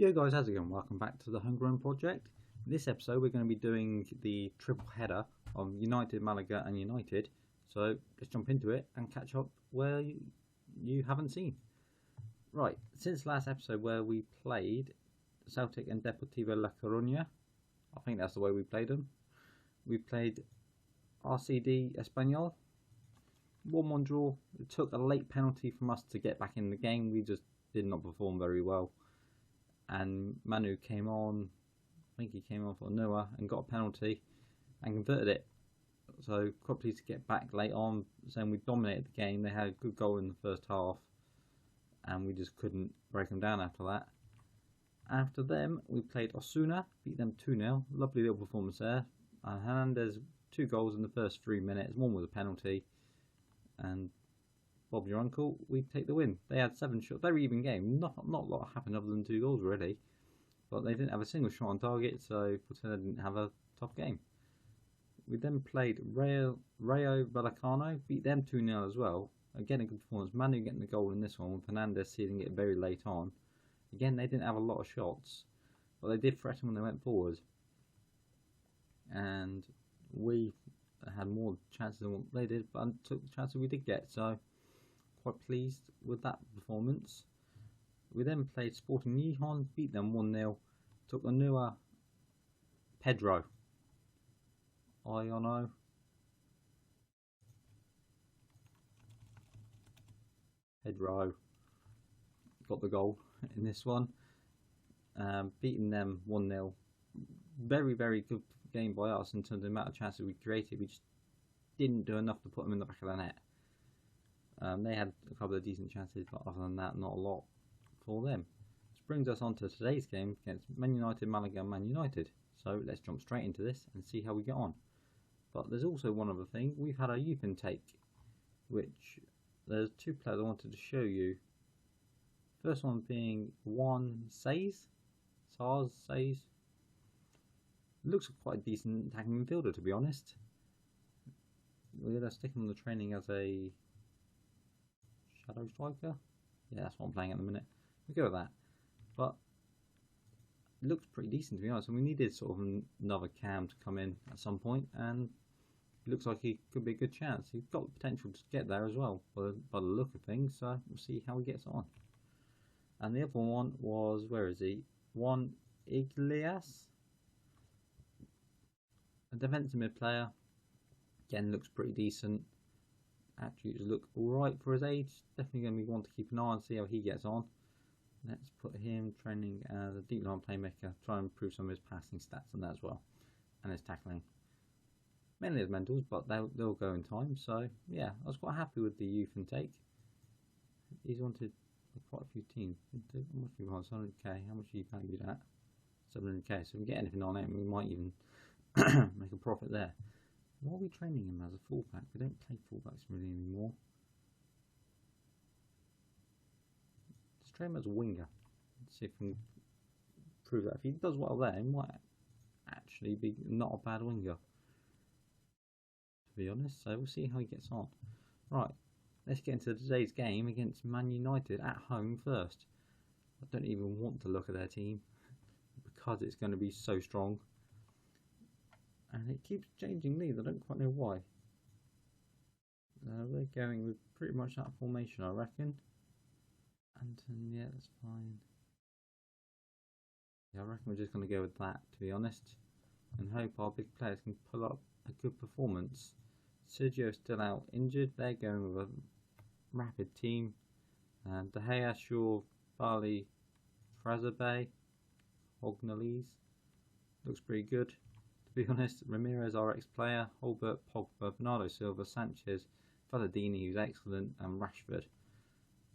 Yo guys, how's it going? Welcome back to the Homegrown project. In this episode we're going to be doing the triple header of United, Malaga and United. So let's jump into it and catch up where you haven't seen. Right, since last episode where we played Celtic and Deportivo La Coruña, I think that's the way we played them. We played RCD Espanyol, 1-1 draw. It took a late penalty from us to get back in the game. We just did not perform very well. And Manu came on, I think he came on for Noah and got a penalty and converted it. So quite pleased to get back late on, saying we dominated the game. They had a good goal in the first half and we just couldn't break them down after that. After them we played Osuna, beat them 2-0, lovely little performance there. Hernandez, 2 goals in the first 3 minutes, 1 was a penalty, and Bob your uncle, we take the win. They had 7 shots, very even game, not a lot happened other than 2 goals really, but they didn't have a single shot on target, so Portela didn't have a tough game. We then played Rayo Vallecano, beat them 2-0 as well. Again a good performance, Manu getting the goal in this one with Hernandez sealing it very late on. Again they didn't have a lot of shots, but they did threaten when they went forward. And we had more chances than what they did, but took the chances we did get, so quite pleased with that performance. We then played Sporting Gijón, beat them 1-0, took the newer Pedro Iono, got the goal in this one, beating them 1-0. Very good game by us in terms of the amount of chances we created. We just didn't do enough to put them in the back of the net. They had a couple of decent chances, but other than that, not a lot for them. This brings us on to today's game against Man United, Malaga, and Man United. So let's jump straight into this and see how we get on. But there's also one other thing. We've had our youth intake, which there's 2 players I wanted to show you. First one being Juan Says. Looks quite a decent attacking midfielder, to be honest. We're going to stick him on the training as a shadow striker. Yeah, that's what I'm playing at the minute. We'll go with that. But it looks pretty decent, to be honest. And we needed sort of another cam to come in at some point, and it looks like he could be a good chance. He's got the potential to get there as well, by the look of things. So we'll see how he gets on. And the other one was, where is he? Juan Iglesias, a defensive mid player. Again, looks pretty decent. Attributes look alright for his age. Definitely going to be one to keep an eye on, see how he gets on. Let's put him training as a deep line playmaker. Try and improve some of his passing stats on that as well, and his tackling. Mainly his mentals, but they'll go in time. So yeah, I was quite happy with the youth intake. He's wanted quite a few teams. How much do you want? 700k. How much are you valued at? 700k. So if we get anything on him, we might even make a profit there. Why are we training him as a fullback? We don't play fullbacks really anymore. Let's train him as a winger. Let's see if we can prove that. If he does well there, he might actually be not a bad winger, to be honest. So we'll see how he gets on. Right, let's get into today's game against Man United at home first. I don't even want to look at their team because it's going to be so strong. And it keeps changing leads, I don't quite know why. We're going with pretty much that formation, I reckon. And yeah, that's fine. Yeah, I reckon we're just going to go with that, to be honest. And hope our big players can pull up a good performance. Sergio's still out injured. They're going with a rapid team. And De Gea, Shaw, Bali, Fraserbe, Hognalese. Looks pretty good. To be honest, Ramirez, our ex-player, Holbert, Pogba, Bernardo Silva, Sanchez, Valladini, who's excellent, and Rashford.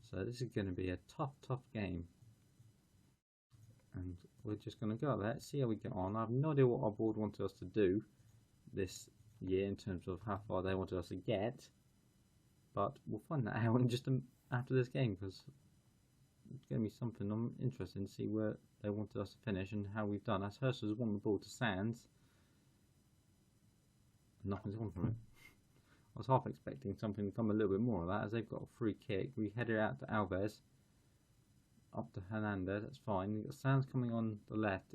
So this is going to be a tough game. And we're just going to go out there, see how we get on. I have no idea what our board wanted us to do this year in terms of how far they wanted us to get. But we'll find that out in just after this game, because it's going to be something I'm interested in to see where they wanted us to finish and how we've done. As Hurst has won the ball to Sands. Nothing's on from it. I was half expecting something to come a little bit more of that, as they've got a free kick. We head it out to Alves, up to Hernandez. That's fine. You've got Sands coming on the left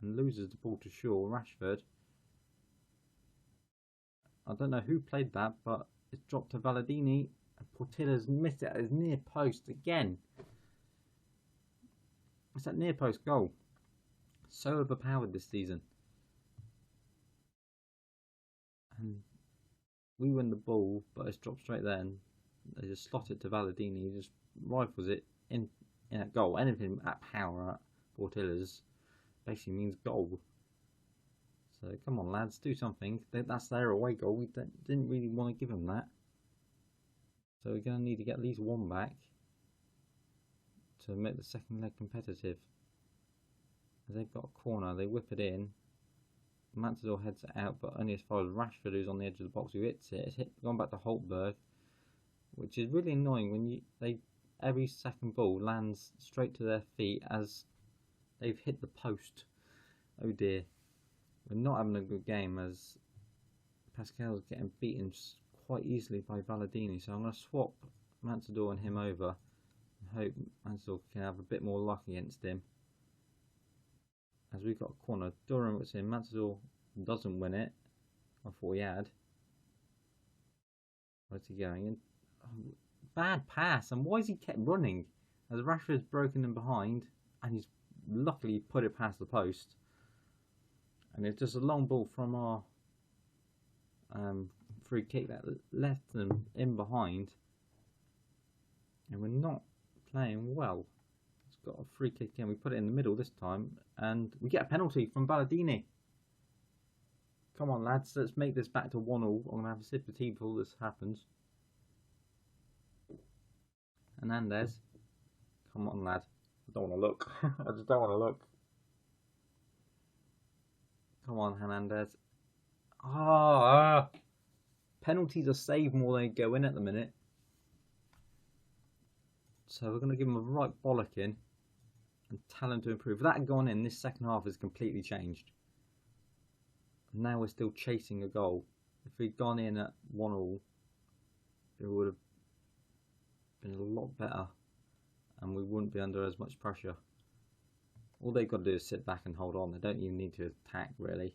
and loses the ball to Shaw. Rashford. I don't know who played that, but it's dropped to Valladini. And Portilla's missed it at his near post again. It's that near post goal. So overpowered this season. And we win the ball, but it's dropped straight there. And they just slot it to Valladini. He just rifles it in a goal. Anything at power at Portilla's basically means goal. So come on, lads, do something. That's their away goal. We didn't really want to give them that. So we're going to need to get at least one back to make the second leg competitive. As they've got a corner, they whip it in. Matador heads it out, but only as far as Rashford, who's on the edge of the box, who hits it. It's gone back to Holtberg, which is really annoying when every second ball lands straight to their feet as they've hit the post. Oh dear. We're not having a good game as Pascal's getting beaten quite easily by Valladini. So I'm going to swap Matador and him over and hope Matador can have a bit more luck against him. As we've got a corner, Duran puts in, Matador doesn't win it. I thought he had. Where's he going? In? Oh, bad pass, and why has he kept running? As Rashford's broken him behind, and he's luckily put it past the post. And it's just a long ball from our free kick that left them in behind. And we're not playing well. It's got a free kick in. We put it in the middle this time. And we get a penalty from Balladini. Come on, lads. Let's make this back to 1-1. I'm going to have a sip of tea before this happens. Hernandez. Come on, lad. I don't want to look. I just don't want to look. Come on, Hernandez. Penalties are saved more than they go in at the minute. So we're going to give him a right bollocking and tell him to improve. If that had gone in, this second half has completely changed. Now we're still chasing a goal. If we'd gone in at 1-1, it would have been a lot better and we wouldn't be under as much pressure. All they've got to do is sit back and hold on. They don't even need to attack, really.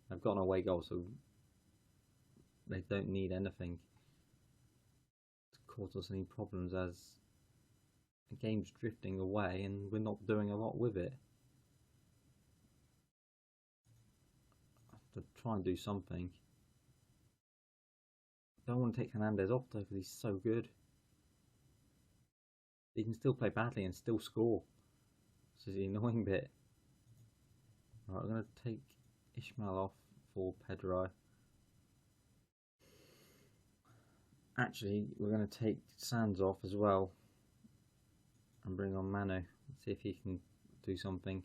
They've got an away goal, so they don't need anything to cause us any problems as the game's drifting away and we're not doing a lot with it. I have to try and do something. I don't want to take Hernandez off though because he's so good. He can still play badly and still score. This is the annoying bit. Right, I'm going to take Ishmael off for Pedro. Actually, we're going to take Sands off as well and bring on Manu. Let's see if he can do something.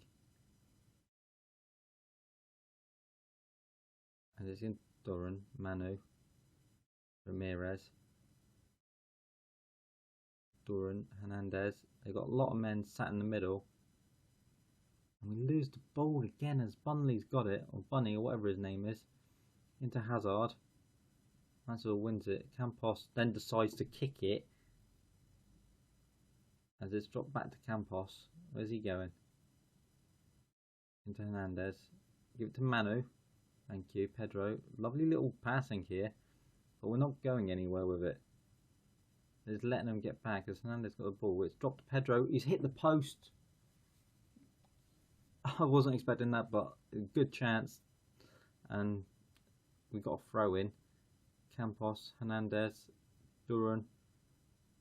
And it's in Duran, Manu, Ramirez, Duran, Hernandez. They've got a lot of men sat in the middle. And we lose the ball again as Bunley's got it, or Bunny, or whatever his name is, into Hazard. Hazard wins it. Campos then decides to kick it. As it's dropped back to Campos. Where's he going? Into Hernandez. Give it to Manu. Thank you, Pedro. Lovely little passing here. But we're not going anywhere with it. They're just letting him get back as Hernandez got the ball. It's dropped to Pedro. He's hit the post. I wasn't expecting that, but a good chance. And we got a throw in. Campos, Hernandez, Duran,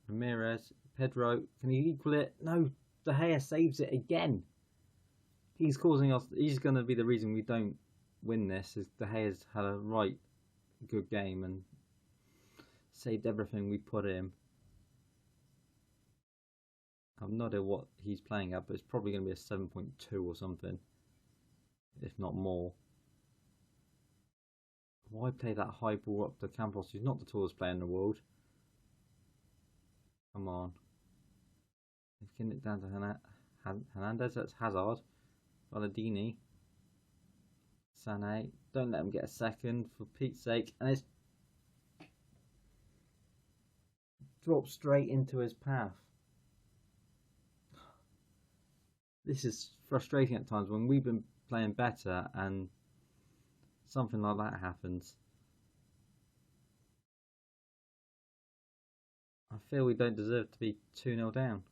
Ramirez, Pedro. Can he equal it? No, De Gea saves it again. He's causing us. He's going to be the reason we don't win this. Is De Gea's had a right good game and saved everything we put in. I've no idea what he's playing at, but it's probably going to be a 7.2 or something, if not more. Why play that high ball up to Campos, who's not the tallest player in the world? Come on. Let's get it down to Hernandez, that's Hazard. Balladini. Sané. Don't let him get a second, for Pete's sake. And it's dropped straight into his path. This is frustrating at times when we've been playing better and something like that happens. I feel we don't deserve to be 2-0 down.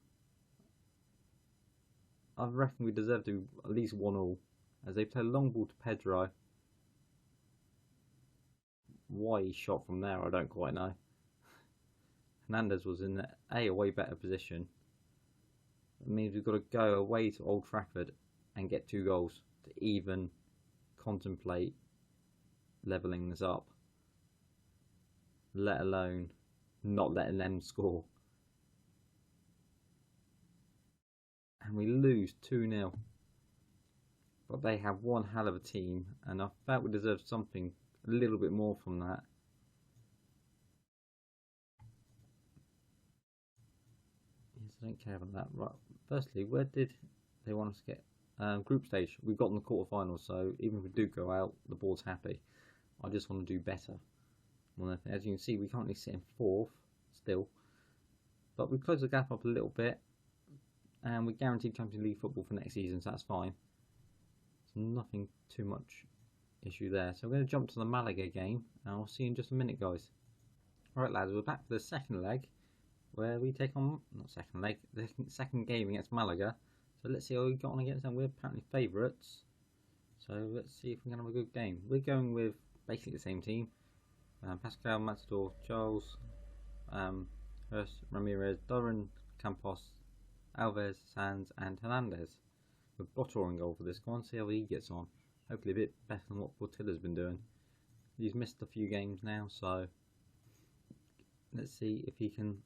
I reckon we deserve to be at least 1-1, as they play a long ball to Pedro. Why he shot from there, I don't quite know. Hernandez was in a way better position. It means we've got to go away to Old Trafford and get 2 goals to even contemplate levelling this up, let alone not letting them score. And we lose 2-0. But they have one hell of a team, and I felt we deserved something a little bit more from that. Yes, I don't care about that. Right. Firstly, where did they want us to get? Group stage. We've got in the quarterfinals, so even if we do go out, the board's happy. I just want to do better. Well, as you can see, we currently sit in 4th still, but we've closed the gap up a little bit, and we're guaranteed Champions League football for next season, so that's fine. There's nothing too much issue there. So we're going to jump to the Malaga game, and I'll see you in just a minute, guys. Alright lads, we're back for the second leg, where we take on, not second leg, the second game against Malaga. So let's see how we got on against them. We're apparently favourites, so let's see if we're going to have a good game. We're going with basically the same team. Pascal, Matador, Charles, Hurst, Ramirez, Doran, Campos, Alves, Sands and Hernandez. With Botor in goal for this one, see how he gets on. Hopefully a bit better than what Portilla's been doing. He's missed a few games now, so let's see if he can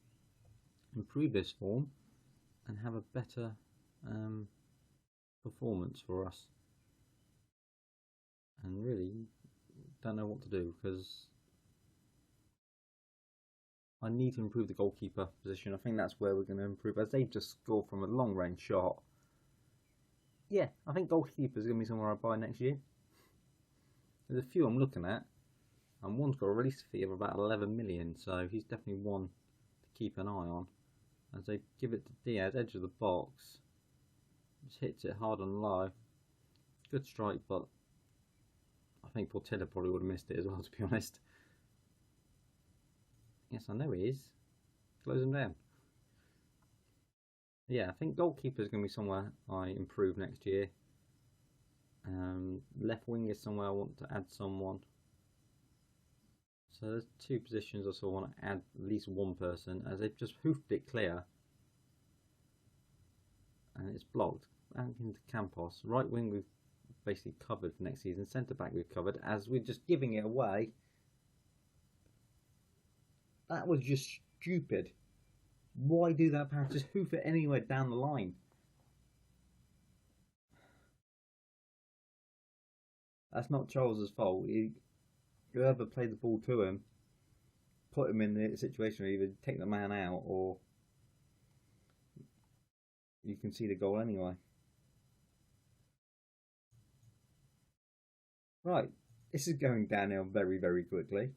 improve his form and have a better performance for us. And really don't know what to do, because I need to improve the goalkeeper position. I think that's where we're going to improve, as they just scored from a long range shot. Yeah, I think goalkeeper is going to be somewhere I buy next year. There's a few I'm looking at, and one's got a release fee of about 11 million, so he's definitely one to keep an eye on. As they give it to Diaz, edge of the box, just hits it hard and low. Good strike, but I think Portilla probably would have missed it as well, to be honest. Yes, I know he is. Close him down. Yeah, I think goalkeeper is going to be somewhere I improve next year. Left wing is somewhere I want to add someone. So there's 2 positions I sort of want to add at least one person, as they've just hoofed it clear. And it's blocked. Back into Campos. Right wing we've basically covered for next season. Centre back we've covered, as we're just giving it away. That was just stupid. Why do that pass? Just hoof it anywhere down the line. That's not Charles's fault. Whoever played the ball to him, put him in the situation where either take the man out or you can see the goal anyway. Right, this is going downhill very, very quickly.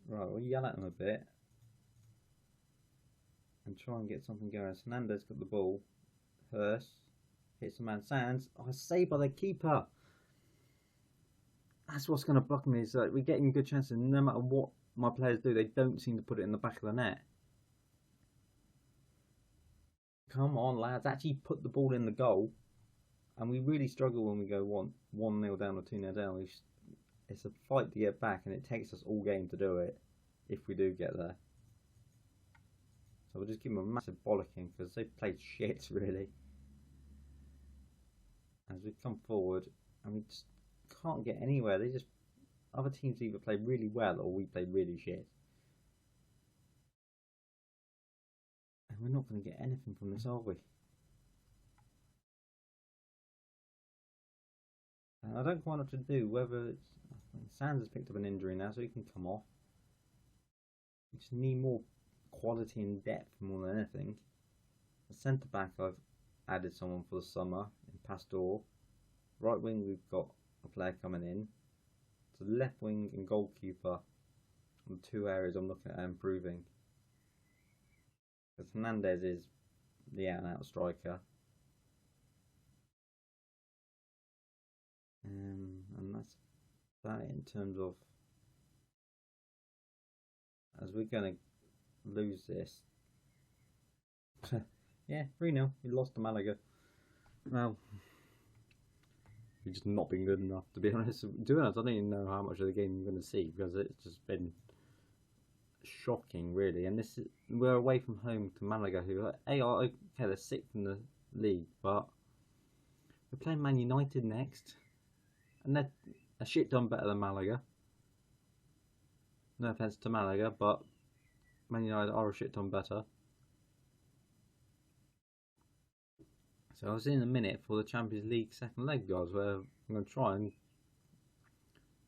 Right, we'll yell at him a bit and try and get something going. Hernandez got the ball. Hurst hits the man. Sands. Oh, saved by the keeper. That's what's going to bug me, is that we're getting good chances, and no matter what my players do, they don't seem to put it in the back of the net. Come on, lads. Actually put the ball in the goal. And we really struggle when we go 1-0 down or 2-0 down. It's a fight to get back, and it takes us all game to do it if we do get there. So we'll just give them a massive bollocking, because they've played shit, really. As we come forward, and we just can't get anywhere. Other teams either play really well or we play really shit. And we're not going to get anything from this, are we? And I don't quite know what to do, whether it's... Sands has picked up an injury now, so he can come off. We just need more quality and depth more than anything. The centre back, I've added someone for the summer in Pastor. Right wing, we've got a player coming in. So left wing and goalkeeper are the 2 areas I'm looking at improving. because Hernandez is the out-and-out striker. And that's that in terms of, as we're going to lose this. Yeah, 3-0. We lost to Malaga. Well, we've just not been good enough, to be honest. To be honest, I don't even know how much of the game I'm going to see, because it's just been shocking, really. And this is, we're away from home to Malaga, who are okay, they're 6th in the league, but we're playing Man United next, and they're a shit ton better than Malaga. No offense to Malaga, but Man United are a shit ton better. So I was in a minute for the Champions League second leg, guys, where I'm going to try and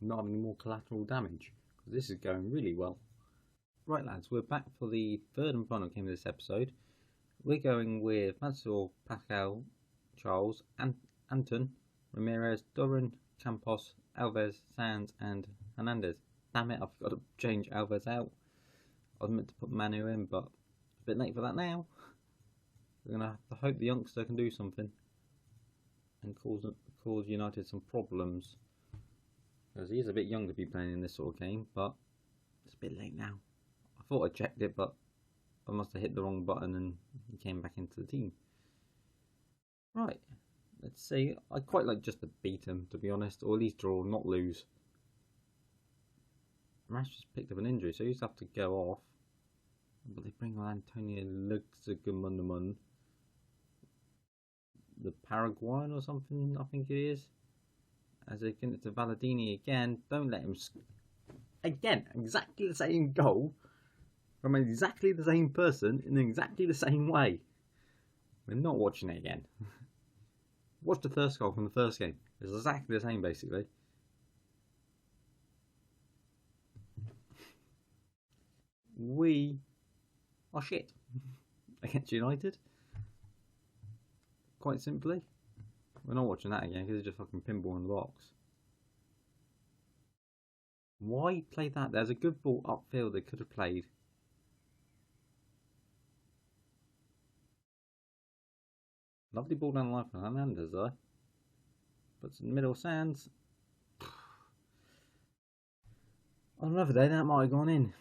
not have any more collateral damage, because this is going really well. Right, lads, we're back for the third and final game of this episode. We're going with Mansur, Pascal, Charles, Anton, Ramirez, Duran, Campos, Alves, Sands, and Hernandez. Damn it, I forgot to change Alves out. I was meant to put Manu in, but it's a bit late for that now. We're going to have to hope the youngster can do something and cause United some problems. Because he is a bit young to be playing in this sort of game, but it's a bit late now. I thought I checked it, but I must have hit the wrong button and he came back into the team. Right, let's see. I'd quite like just to beat him, to be honest, or at least draw, not lose. Rash just picked up an injury, so he's have to go off. But they bring on Antonio Luxagumundamun, the Paraguayan or something, I think it is. As they get it to Valladini again. Don't let him. Again, exactly the same goal from exactly the same person in exactly the same way. We're not watching it again. Watch the first goal from the first game. It's exactly the same, basically. We are shit against United. Quite simply. We're not watching that again because it's just fucking pinball in the box. Why play that? There's a good ball upfield they could have played. Lovely ball down the line for Hernandez though. Puts in the middle, Sands. On another day that might have gone in.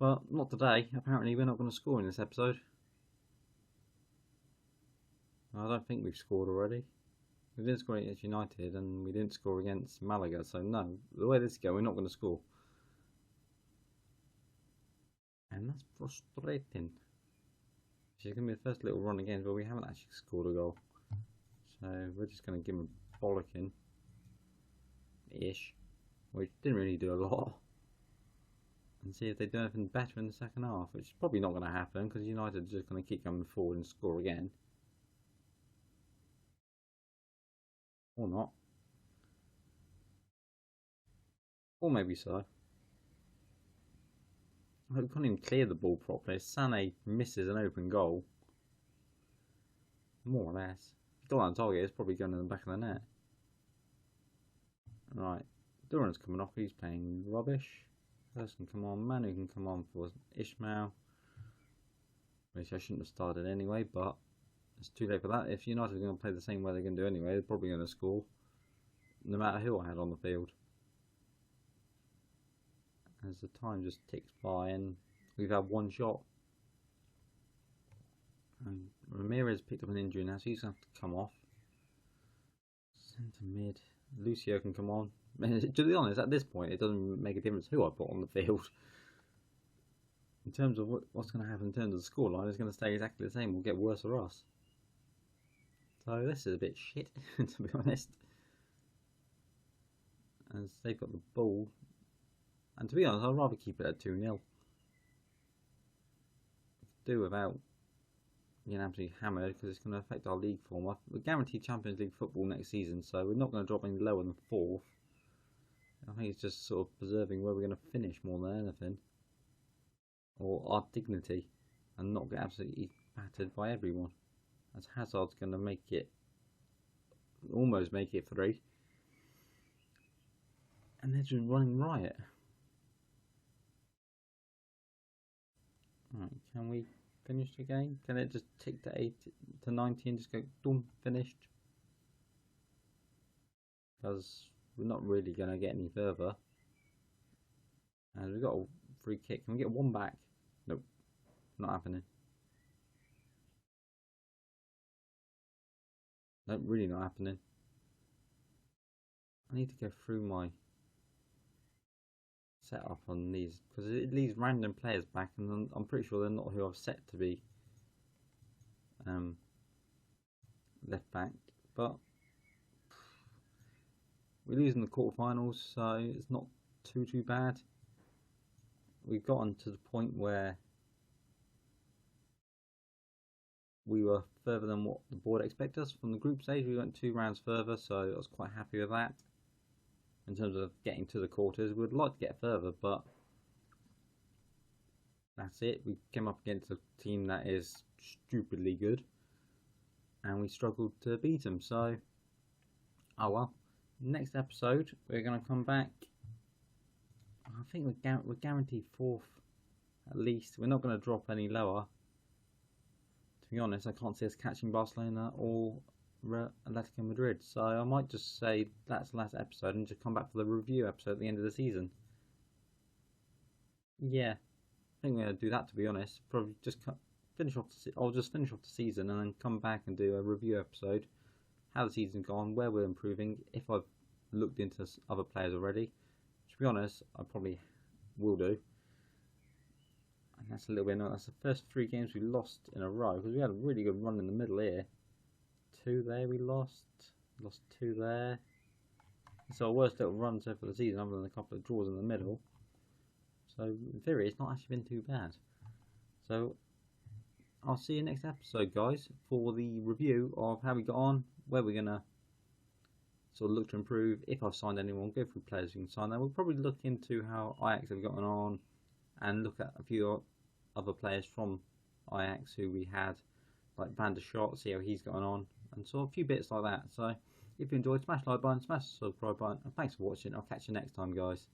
But not today. Apparently we're not going to score in this episode. I don't think we've scored already. We didn't score against United and we didn't score against Malaga, so no. The way this is going, we're not going to score. And that's frustrating. She's going to be the first little run again, but we haven't actually scored a goal. So we're just going to give them a bollocking. Ish. Which didn't really do a lot. And see if they do anything better in the second half, which is probably not going to happen because United are just going to keep coming forward and score again. Or not. Or maybe so. I can't even clear the ball properly. Sané misses an open goal. More or less. If it's not on target, it's probably going in the back of the net. Right. Duran's coming off. He's playing rubbish. First can come on. Manu can come on for Ishmael. Which I shouldn't have started anyway, but it's too late for that. If United are going to play the same way they're going to do anyway, they're probably going to score. No matter who I had on the field. As the time just ticks by and we've had one shot. And Ramirez picked up an injury now, so he's going to have to come off. Centre mid. Lucio can come on. To be honest, at this point, it doesn't make a difference who I put on the field. In terms of what's going to happen in terms of the scoreline, it's going to stay exactly the same. We'll get worse for us. So this is a bit shit, to be honest. As they've got the ball. And to be honest, I'd rather keep it at 2-0. Do without getting absolutely hammered because it's going to affect our league form. We're guaranteed Champions League football next season, so we're not going to drop any lower than 4th. I think it's just sort of preserving where we're going to finish more than anything. Or our dignity. And not get absolutely battered by everyone. As Hazard's going to make it, almost make it 3. And they're just running riot. Right, can we finished the game? Can it just tick to 8 to 90 and just go boom, finished? Because we're not really going to get any further. And we've got a free kick. Can we get one back? Nope, not happening. Nope, really not happening. I need to go through my setup on these because it leaves random players back, and I'm pretty sure they're not who I've set to be left back. But we're losing the quarterfinals, so it's not too bad. We've gotten to the point where we were further than what the board expected us from the group stage. We went 2 rounds further, so I was quite happy with that. In terms of getting to the quarters, we'd like to get further, but that's it. We came up against a team that is stupidly good, and we struggled to beat them. So, oh well. Next episode, we're going to come back. I think we're guaranteed 4th at least. We're not going to drop any lower. To be honest, I can't see us catching Barcelona or Atletico Madrid, so I might just say that's the last episode and just come back for the review episode at the end of the season. Yeah, I think we're going to do that, to be honest. Probably just finish off I'll just finish off the season and then come back and do a review episode, how the season's gone, where we're improving, if I've looked into other players already. To be honest, I probably will do. And that's a little bit annoying. That's the first 3 games we lost in a row, because we had a really good run in the middle here. 2 there we lost 2 there. So our worst little run so far the season, other than a couple of draws in the middle. So in theory, it's not actually been too bad. So I'll see you next episode, guys, for the review of how we got on, where we're gonna sort of look to improve. If I've signed anyone, go through players you can sign. Then we'll probably look into how Ajax have gotten on, and look at a few other players from Ajax who we had, like Van der Schot, see how he's gotten on, and so a few bits like that. So if you enjoyed, smash the like button, smash the subscribe button, and thanks for watching. I'll catch you next time, guys.